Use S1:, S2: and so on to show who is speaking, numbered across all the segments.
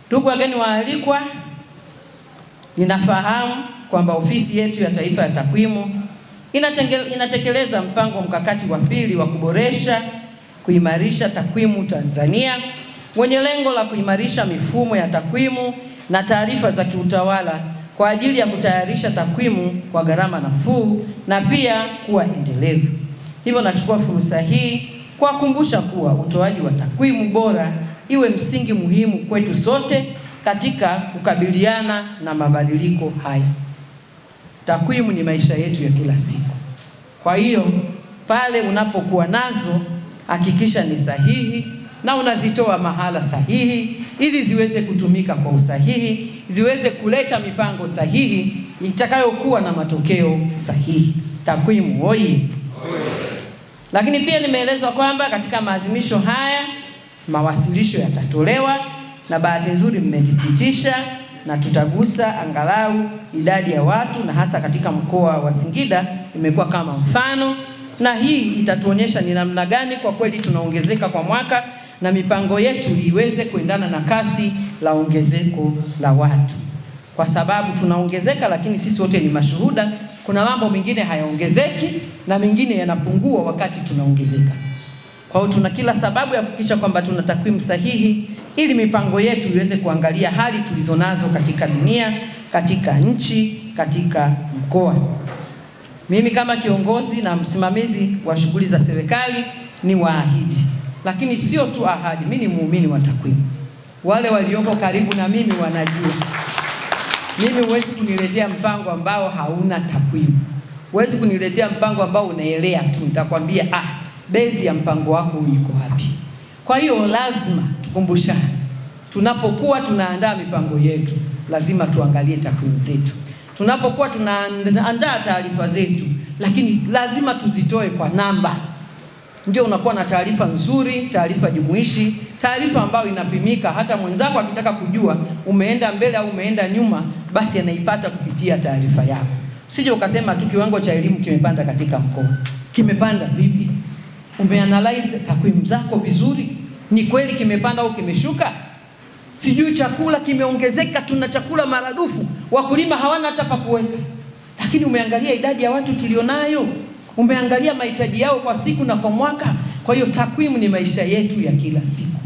S1: Ndugu wageni waalikwa, ninafahamu kwamba Ofisi yetu ya Taifa ya Takwimu inatekeleza mpango mkakati wa pili wa kuboresha, kuimarisha takwimu Tanzania, wenye lengo la kuimarisha mifumo ya takwimu na taarifa za kiutawala kwa ajili ya kutayarisha takwimu kwa gharama nafuu na pia kuwa endelevu. Hivyo nachukua fursa hii kuwakumbusha kuwa utoaji wa takwimu bora iwe msingi muhimu kwetu sote katika kukabiliana na mabadiliko haya. Takwimu ni maisha yetu ya kila siku. Kwa hiyo pale unapokuwa nazo, hakikisha ni sahihi na unazitoa mahala sahihi ili ziweze kutumika kwa usahihi, ziweze kuleta mipango sahihi itakayokuwa na matokeo sahihi. Takwimu oye! Lakini pia nimeelezwa kwamba katika maadhimisho haya mawasilisho yatatolewa, na bahati nzuri mmelipitisha, na tutagusa angalau idadi ya watu, na hasa katika mkoa wa Singida imekuwa kama mfano, na hii itatuonyesha ni namna gani kwa kweli tunaongezeka kwa mwaka na mipango yetu iweze kuendana na kasi la ongezeko la watu. Kwa sababu tunaongezeka, lakini sisi wote ni mashuhuda, kuna mambo mengine hayaongezeki na mengine yanapungua wakati tunaongezeka. Kwa hiyo tuna kila sababu ya kuhakikisha kwamba tuna takwimu sahihi ili mipango yetu iweze kuangalia hali tulizonazo katika dunia, katika nchi, katika mkoa. Mimi kama kiongozi na msimamizi wa shughuli za serikali ni waahidi, lakini sio tu ahadi, mimi ni muumini wa takwimu. Wale walioko karibu na mimi wanajua. Mimi huwezi kuniletea mpango ambao hauna takwimu. Huwezi kuniletea mpango ambao unaelea tu, nitakwambia bezi ya mpango wako uko wapi. Kwa hiyo lazima tukumbushane. Tunapokuwa tunaandaa mipango yetu, lazima tuangalie takwimu zetu. Tunapokuwa tunaandaa taarifa zetu, lakini lazima tuzitoe kwa namba. Ndio unakuwa na taarifa nzuri, taarifa jumuishi, taarifa ambayo inapimika. Hata mwenzako akitaka kujua umeenda mbele au umeenda nyuma, basi anaipata kupitia taarifa yako. Sije ukasema tu kiwango cha elimu kimepanda katika mkoa. Kimepanda vipi? Umeanalyze takwimu zako vizuri? Ni kweli kimepanda au kimeshuka? Sijui chakula kimeongezeka, tuna chakula maradufu, wakulima hawana hata pa kuweka. Lakini umeangalia idadi ya watu tulionayo? Umeangalia mahitaji yao kwa siku na kwa mwaka? Kwa hiyo takwimu ni maisha yetu ya kila siku.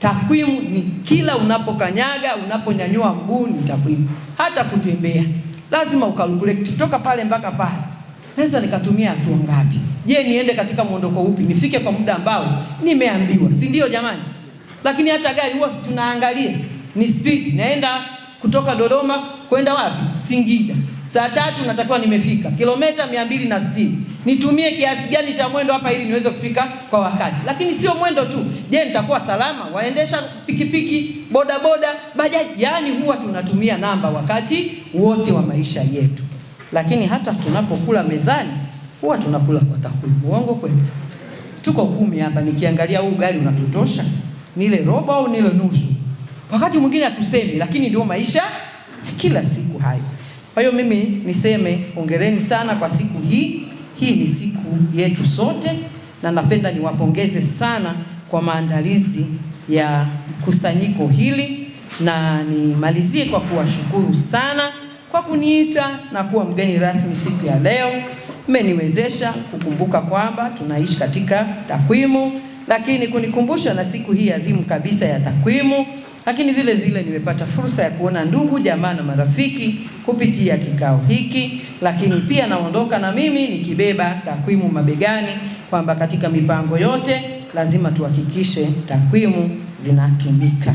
S1: Takwimu ni kila unapokanyaga, unaponyanyua mguu ni takwimu. Hata kutembea lazima ukalkulate kutoka pale mpaka pale. Naweza nikatumia hatua ngapi? Je, niende katika mwondoko upi? Nifike kwa muda ambao nimeambiwa. Si ndio jamani? Lakini hata gari huwa tunaangalia ni speed. Naenda kutoka Dodoma kwenda wapi? Singida. Saa 3 natakiwa nimefika. Kilomita 260. Nitumie kiasi gani cha mwendo hapa ili niweze kufika kwa wakati? Lakini sio mwendo tu. Je, nitakuwa salama? Waendesha pikipiki, bodaboda, bajaji, yani huwa tunatumia namba wakati wote wa maisha yetu. Lakini hata tunapokula mezani huwa tunakula kwa takwimu. Uongo kweli? Tuko 10 hapa, nikiangalia huu gari unatutosha? Nile robo au nile nusu? Wakati mwingine hatusemi, lakini ndio maisha kila siku hayo. Kwa hiyo mimi niseme hongereni sana kwa siku hii. Hii ni siku yetu sote, na napenda niwapongeze sana kwa maandalizi ya kusanyiko hili, na nimalizie kwa kuwashukuru sana kwa kuniita na kuwa mgeni rasmi siku ya leo. Mmeniwezesha kukumbuka kwamba tunaishi katika takwimu, lakini kunikumbusha na siku hii adhimu kabisa ya takwimu. Lakini vile vile nimepata fursa ya kuona ndugu, jamaa na marafiki kupitia kikao hiki, lakini pia naondoka na mimi nikibeba takwimu mabegani kwamba katika mipango yote lazima tuhakikishe takwimu zinatumika.